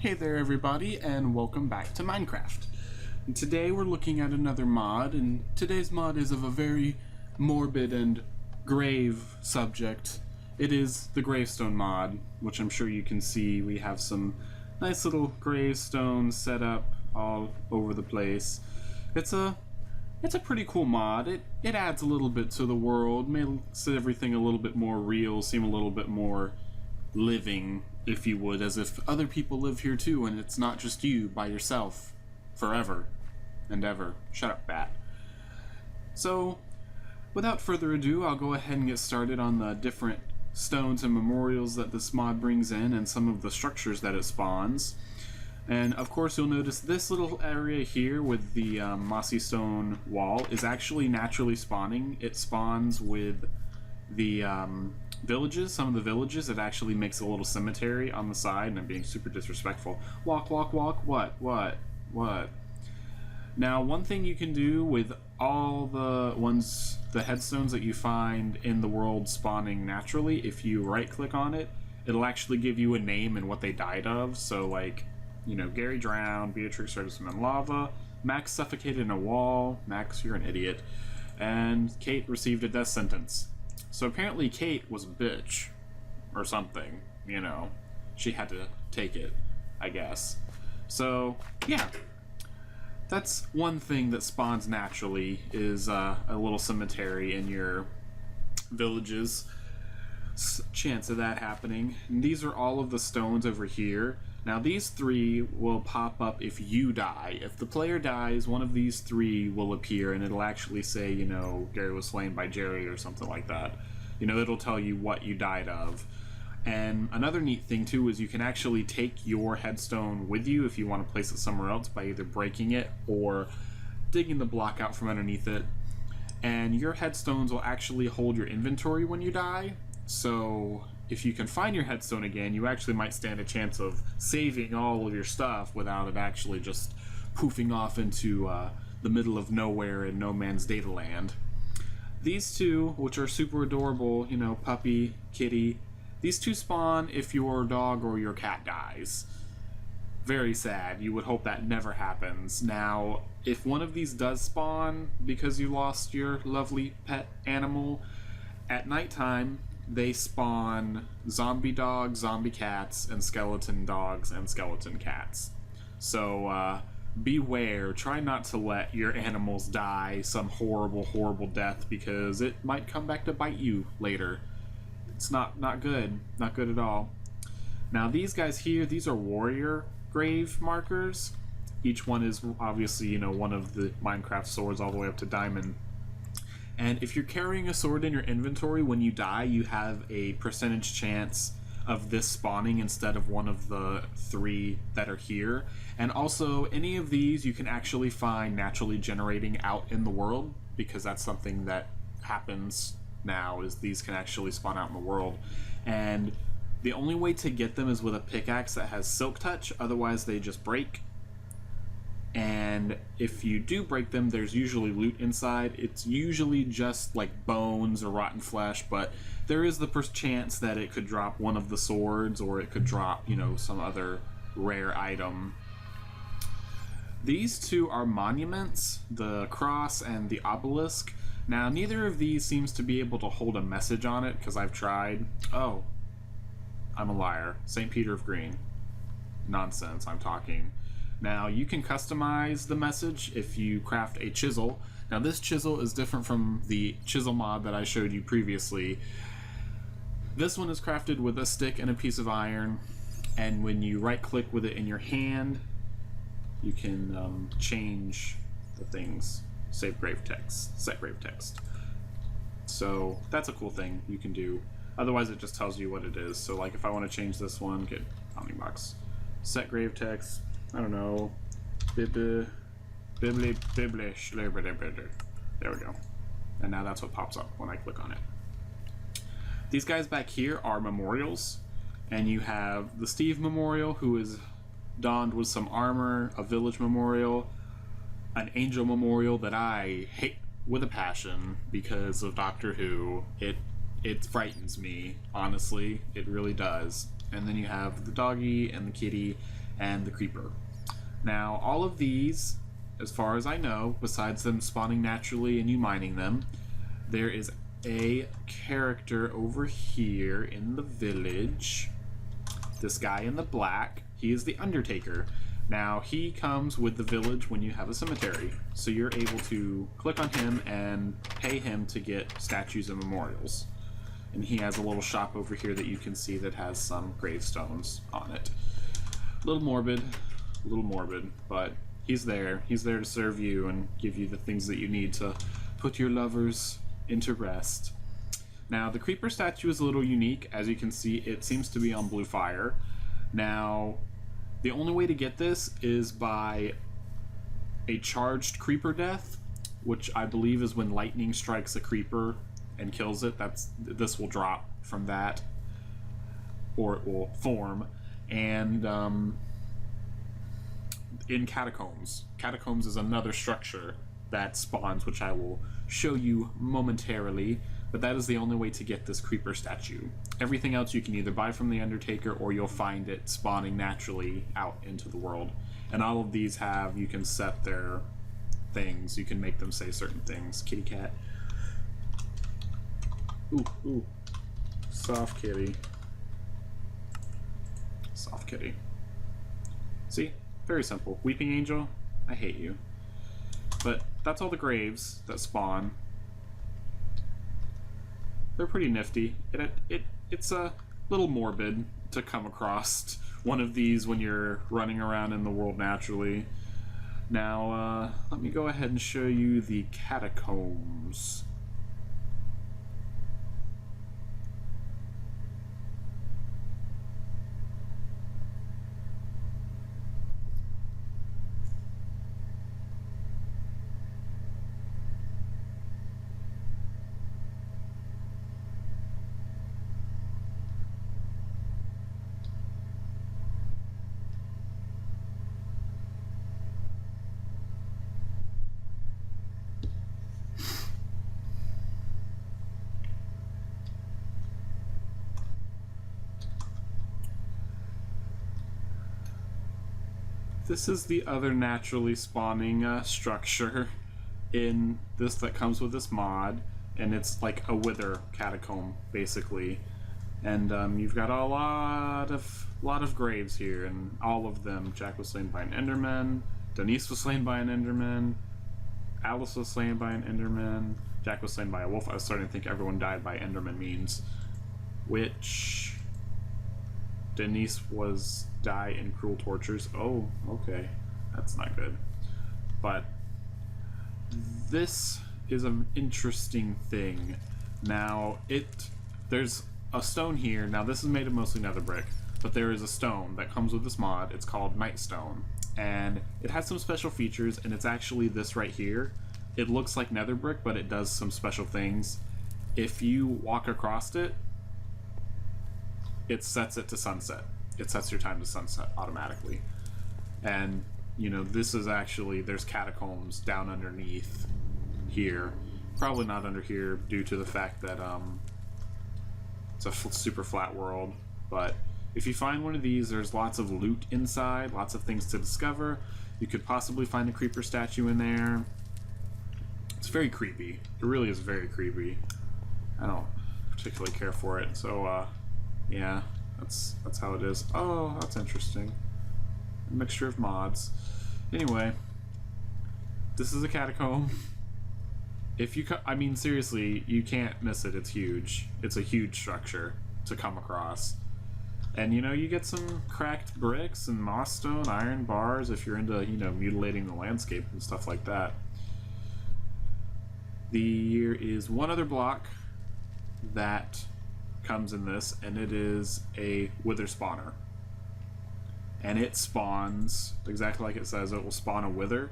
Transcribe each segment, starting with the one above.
Hey there everybody, and welcome back to Minecraft. And today we're looking at another mod, and today's mod is of a very morbid and grave subject. It is the Gravestone mod, which I'm sure you can see. We have some nice little gravestones set up all over the place. It's a pretty cool mod. It adds a little bit to the world, makes everything a little bit more real, seem a little bit more living, if you would, as if other people live here too, and it's not just you by yourself forever and ever. Shut up, bat. So, without further ado, I'll go ahead and get started on the different stones and memorials that this mod brings in and some of the structures that it spawns. And of course you'll notice this little area here with the mossy stone wall is actually naturally spawning. It spawns with the villages, some of the villages. It actually makes a little cemetery on the side, and I'm being super disrespectful. Walk, walk, walk, what? Now, one thing you can do with all the headstones that you find in the world spawning naturally, if you right click on it, it'll actually give you a name and what they died of. So like, you know, Gary drowned, Beatrix started swimming in lava, Max suffocated in a wall, Max, you're an idiot, and Kate received a death sentence. So apparently Kate was a bitch, or something, you know. She had to take it, I guess. So, yeah. That's one thing that spawns naturally, is a little cemetery in your villages. Chance of that happening. And these are all of the stones over here. Now these three will pop up if you die. If the player dies, one of these three will appear, and it'll actually say, you know, Gary was slain by Jredd or something like that. You know, it'll tell you what you died of. And another neat thing too is you can actually take your headstone with you if you want to place it somewhere else by either breaking it or digging the block out from underneath it. And your headstones will actually hold your inventory when you die. So if you can find your headstone again, you actually might stand a chance of saving all of your stuff without it actually just poofing off into the middle of nowhere in no man's data land. These two, which are super adorable, you know, puppy, kitty, these two spawn if your dog or your cat dies. Very sad. You would hope that never happens. Now, if one of these does spawn because you lost your lovely pet animal, at nighttime, they spawn zombie dogs, zombie cats, and skeleton dogs and skeleton cats. So, beware. Try not to let your animals die some horrible, horrible death, because it might come back to bite you later. It's not good. Not good at all. Now, these guys here, these are warrior grave markers. Each one is obviously, you know, one of the Minecraft swords all the way up to diamond. And if you're carrying a sword in your inventory, when you die, you have a percentage chance of this spawning instead of one of the three that are here. And also, any of these you can actually find naturally generating out in the world, because that's something that happens now, is these can actually spawn out in the world. And the only way to get them is with a pickaxe that has silk touch, otherwise they just break. And if you do break them, there's usually loot inside. It's usually just like bones or rotten flesh, but there is the chance that it could drop one of the swords, or it could drop, you know, some other rare item. These two are monuments, the cross and the obelisk. Now, neither of these seems to be able to hold a message on it, because I've tried. Oh, I'm a liar. St. Peter of Green. Nonsense, I'm talking. Now, you can customize the message if you craft a chisel. Now, this chisel is different from the chisel mod that I showed you previously. This one is crafted with a stick and a piece of iron, and when you right-click with it in your hand, you can change the things. Save grave text, set grave text. So, that's a cool thing you can do. Otherwise, it just tells you what it is. So, like, if I want to change this one, get bounding box, set grave text, I don't know, there we go. And now that's what pops up when I click on it. These guys back here are memorials, and you have the Steve memorial, who is donned with some armor, a village memorial, an angel memorial that I hate with a passion because of Doctor Who. It frightens me, honestly. It really does. And then you have the doggy and the kitty and the creeper. Now, all of these, as far as I know, besides them spawning naturally and you mining them, there is a character over here in the village. This guy in the black, he is the Undertaker. Now, he comes with the village when you have a cemetery, so you're able to click on him and pay him to get statues and memorials. And he has a little shop over here that you can see that has some gravestones on it. A little morbid, but he's there. He's there to serve you and give you the things that you need to put your lovers into rest. Now, the creeper statue is a little unique. As you can see, it seems to be on blue fire. Now, the only way to get this is by a charged creeper death, which I believe is when lightning strikes a creeper and kills it. This will drop from that, or it will form. And in catacombs. Catacombs is another structure that spawns, which I will show you momentarily, but that is the only way to get this creeper statue. Everything else you can either buy from the Undertaker or you'll find it spawning naturally out into the world. And all of these have, you can set their things, you can make them say certain things. Kitty cat. Ooh. Soft kitty. Soft kitty. See? Very simple. Weeping Angel, I hate you. But that's all the graves that spawn. They're pretty nifty. It's a little morbid to come across one of these when you're running around in the world naturally. Now, let me go ahead and show you the catacombs. This is the other naturally spawning structure in this that comes with this mod, and it's like a wither catacomb basically. And you've got a lot of graves here, and all of them. Jack was slain by an Enderman. Denise was slain by an Enderman. Alice was slain by an Enderman. Jack was slain by a wolf. I was starting to think everyone died by Enderman means. Which Denise was die in cruel tortures. Oh, okay. That's not good. But this is an interesting thing. Now, there's a stone here. Now, this is made of mostly nether brick, but there is a stone that comes with this mod. It's called Nightstone, and it has some special features, and it's actually this right here. It looks like nether brick, but it does some special things. If you walk across it, it sets it to sunset. It sets your time to sunset automatically. And, you know, this is actually, there's catacombs down underneath here. Probably not under here due to the fact that it's a super flat world. But if you find one of these, there's lots of loot inside, lots of things to discover. You could possibly find a creeper statue in there. It's very creepy. It really is very creepy. I don't particularly care for it, so yeah, that's how it is. Oh, that's interesting. A mixture of mods. Anyway, this is a catacomb. If you, I mean, seriously, you can't miss it. It's huge. It's a huge structure to come across. And, you know, you get some cracked bricks and moss stone, iron bars if you're into, you know, mutilating the landscape and stuff like that. There is one other block that comes in this, and it is a wither spawner. And it spawns exactly like it says. It will spawn a wither.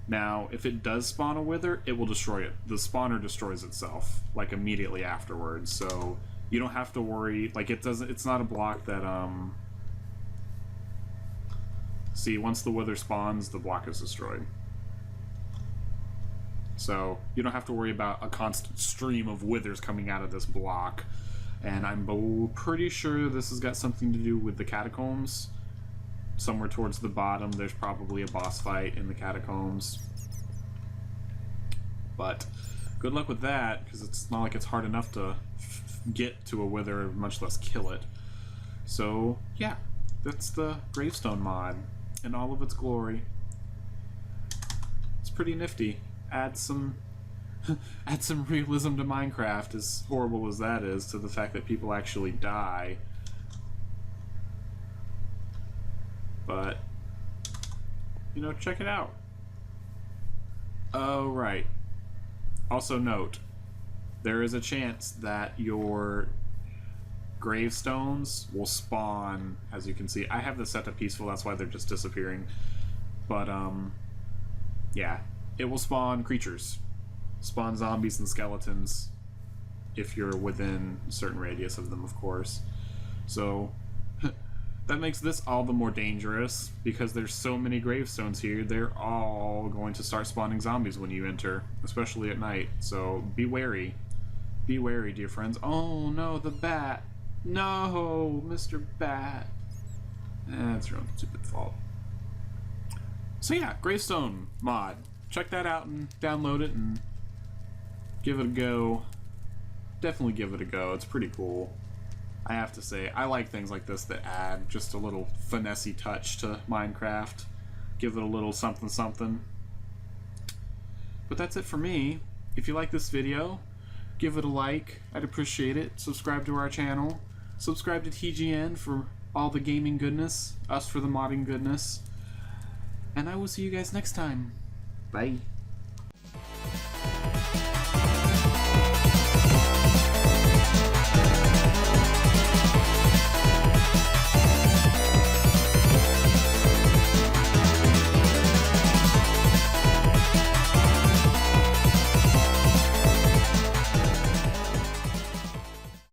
Now, if it does spawn a wither, it will destroy it. The spawner destroys itself, like, immediately afterwards. So you don't have to worry. Like, it doesn't. It's not a block that see, once the wither spawns, the block is destroyed. So you don't have to worry about a constant stream of withers coming out of this block. And I'm pretty sure this has got something to do with the catacombs. somewhere towards the bottom, there's probably a boss fight in the catacombs. But good luck with that, because it's not like it's hard enough to get to a wither, much less kill it. So, yeah, that's the Gravestone mod in all of its glory. It's pretty nifty. Add some realism to Minecraft, as horrible as that is, to the fact that people actually die. But, you know, check it out. Oh, right. Also note, there is a chance that your gravestones will spawn, as you can see. I have this set to peaceful, that's why they're just disappearing. But, yeah, it will spawn creatures. Spawn zombies and skeletons if you're within a certain radius of them, of course. So, that makes this all the more dangerous, because there's so many gravestones here, they're all going to start spawning zombies when you enter, especially at night. So, be wary. Be wary, dear friends. Oh no, the bat! No, Mr. Bat. That's your own stupid fault. So yeah, Gravestone mod. Check that out and download it and give it a go. Definitely give it a go. It's pretty cool. I have to say, I like things like this that add just a little finesse-y touch to Minecraft. Give it a little something something. But that's it for me. If you like this video, give it a like. I'd appreciate it. Subscribe to our channel. Subscribe to TGN for all the gaming goodness. Us for the modding goodness. And I will see you guys next time. Bye.